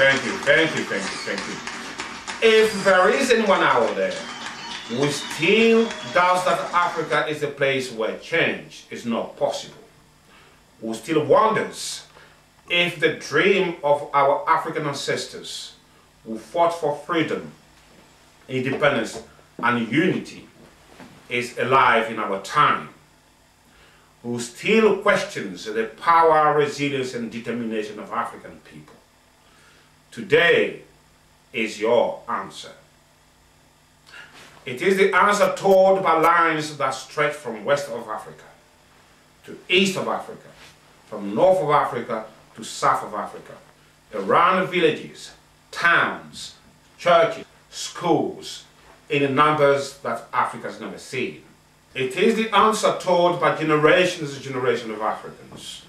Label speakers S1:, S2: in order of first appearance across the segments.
S1: thank you. If there is anyone out there who still doubts that Africa is a place where change is not possible, who still wonders if the dream of our African ancestors who fought for freedom, independence, and unity is alive in our time, who still questions the power, resilience, and determination of African people, today is your answer. It is the answer told by lines that stretch from west of Africa to east of Africa, from north of Africa to south of Africa, around villages, towns, churches, schools, in numbers that Africa has never seen. It is the answer told by generations and generations of Africans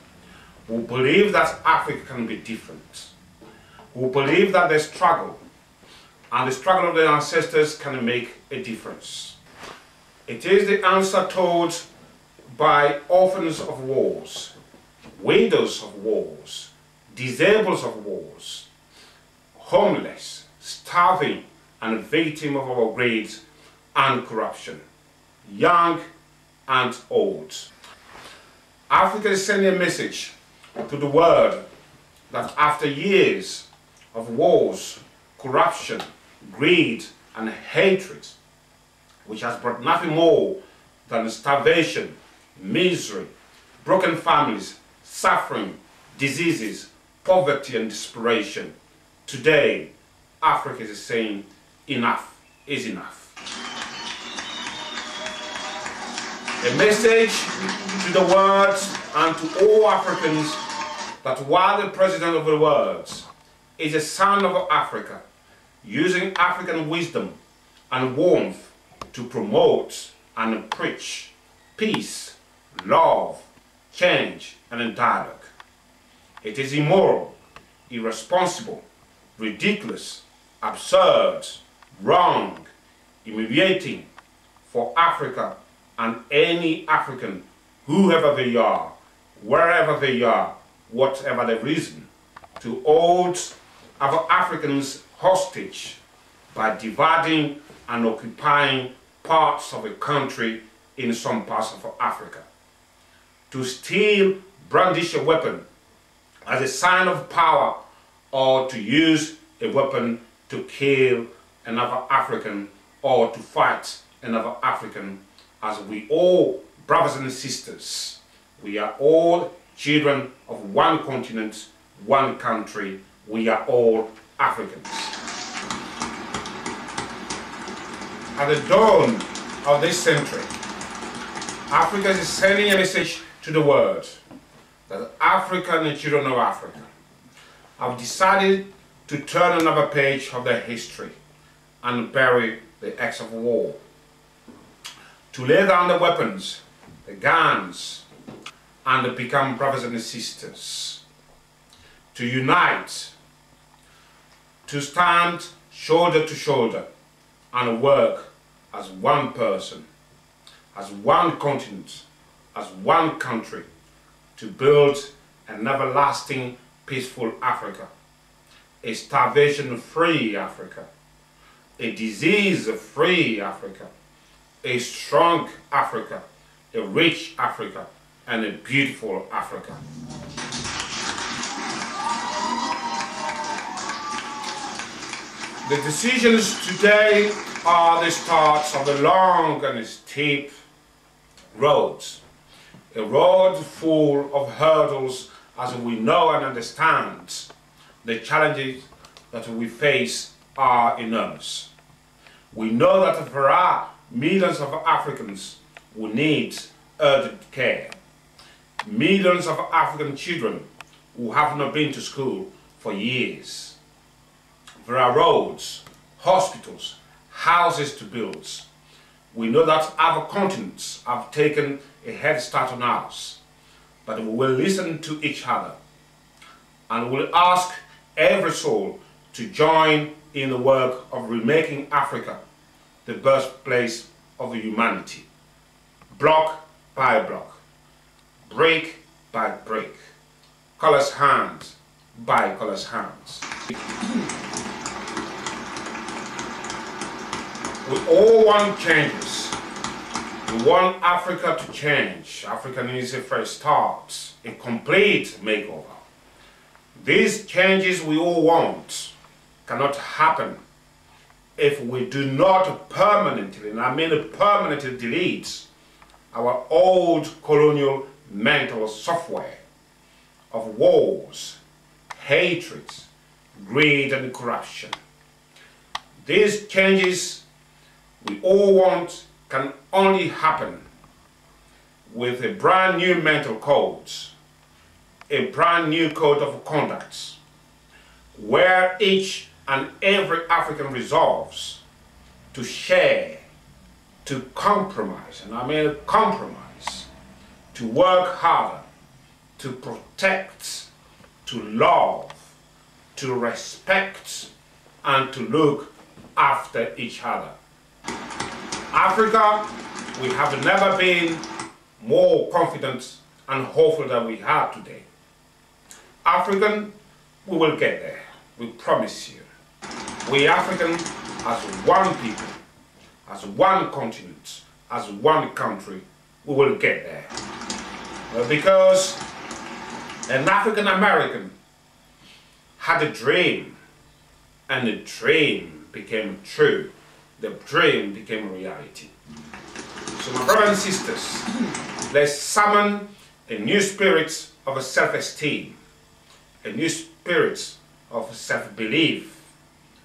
S1: who believe that Africa can be different, who believe that their struggle and the struggle of their ancestors can make a difference. It is the answer told by orphans of wars, widows of wars, disabled of wars, homeless, starving, and victim of our greed and corruption, young and old. Africa is sending a message to the world that after years of wars, corruption, greed, and hatred, which has brought nothing more than starvation, misery, broken families, suffering, diseases, poverty, and desperation, today Africa is saying enough is enough. A message to the world and to all Africans that while the President of the world is a son of Africa, using African wisdom and warmth to promote and preach peace, love, change, and dialogue, it is immoral, irresponsible, ridiculous, absurd, wrong, humiliating for Africa and any African, whoever they are, wherever they are, whatever the reason, to hold our Africans hostage by dividing and occupying parts of a country in some parts of Africa. To still brandish a weapon as a sign of power, or to use a weapon to kill another African or to fight another African, as we all, brothers and sisters, we are all children of one continent, one country, we are all Africans. At the dawn of this century, Africa is sending a message to the world that Africa and the children of Africa have decided to turn another page of their history and bury the axe of war, to lay down the weapons, the guns, and become brothers and sisters, to unite, to stand shoulder to shoulder and work as one person, as one continent, as one country, to build an everlasting peaceful Africa, a starvation-free Africa, a disease-free Africa, a strong Africa, a rich Africa, and a beautiful Africa. The decisions today are the starts of a long and steep road. A road full of hurdles, as we know and understand. The challenges that we face are enormous. We know that there are millions of Africans who need urgent care. Millions of African children who have not been to school for years. There are roads, hospitals, houses to build. We know that other continents have taken a head start on us, but we will listen to each other and we will ask every soul to join in the work of remaking Africa the birthplace of humanity, block by block, brick by brick, colorless hands by colorless hands. We all want changes. We want Africa to change. Africa needs a fresh start, a complete makeover. These changes we all want cannot happen if we do not permanently, and I mean permanently, delete our old colonial mental software of wars, hatred, greed and corruption. These changes we all want can only happen with a brand new mental code, a brand new code of conduct, where each and every African resolves to share, to compromise, and I mean compromise, to work harder, to protect, to love, to respect, and to look after each other. Africa, we have never been more confident and hopeful than we are today. African, we will get there, we promise you. We African, as one people, as one continent, as one country, we will get there. Because an African American had a dream, and the dream became true. The dream became a reality. So my brothers and sisters, let's summon a new spirit of self-esteem, a new spirit of self-belief,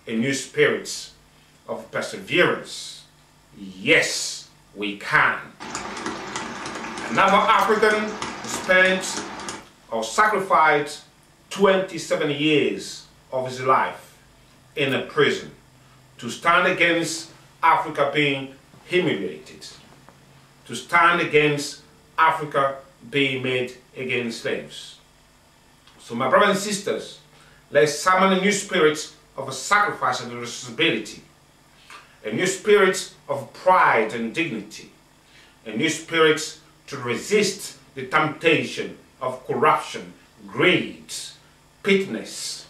S1: a new spirit of perseverance. Yes, we can. Another African spent or sacrificed 27 years of his life in a prison to stand against Africa being humiliated, to stand against Africa being made against slaves. So my brothers and sisters, let's summon a new spirit of a sacrifice and responsibility, a new spirit of pride and dignity, a new spirit to resist the temptation of corruption, greed, pettiness,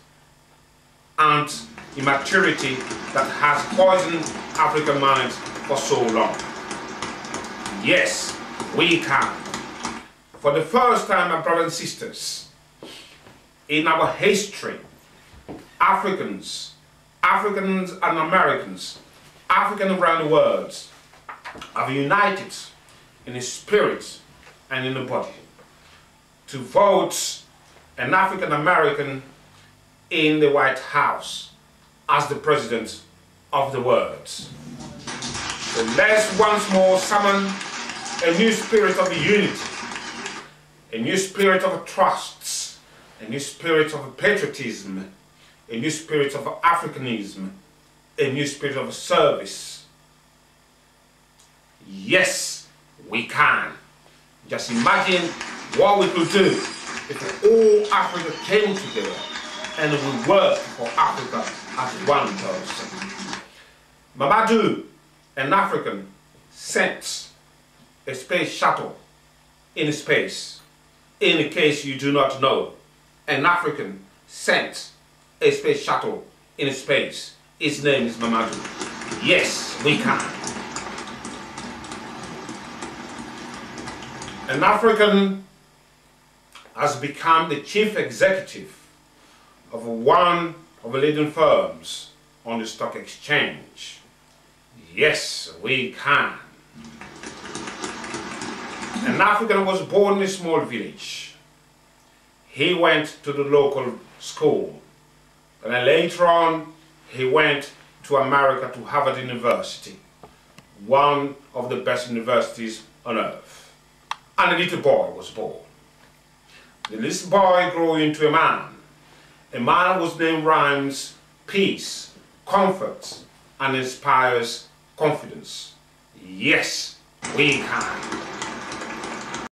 S1: and immaturity that has poisoned African minds for so long. Yes, we can. For the first time, my brothers and sisters, in our history, Africans and Americans, African around the world, have united in the spirit and in the body to vote an African American in the White House as the president of the world. So let's once more summon a new spirit of unity, a new spirit of trust, a new spirit of patriotism, a new spirit of Africanism, a new spirit of service. Yes, we can. Just imagine what we could do if all Africa came together and we worked for Africa as one person. Mamadou, an African, sent a space shuttle in space. In case you do not know, an African sent a space shuttle in space. His name is Mamadou. Yes, we can. An African has become the chief executive of one of the leading firms on the stock exchange. Yes, we can. An African was born in a small village. He went to the local school, and then later on he went to America to Harvard University, one of the best universities on earth. And a little boy was born. The little boy grew into a man. A man whose name rhymes peace, comfort, and inspires confidence. Yes, we can.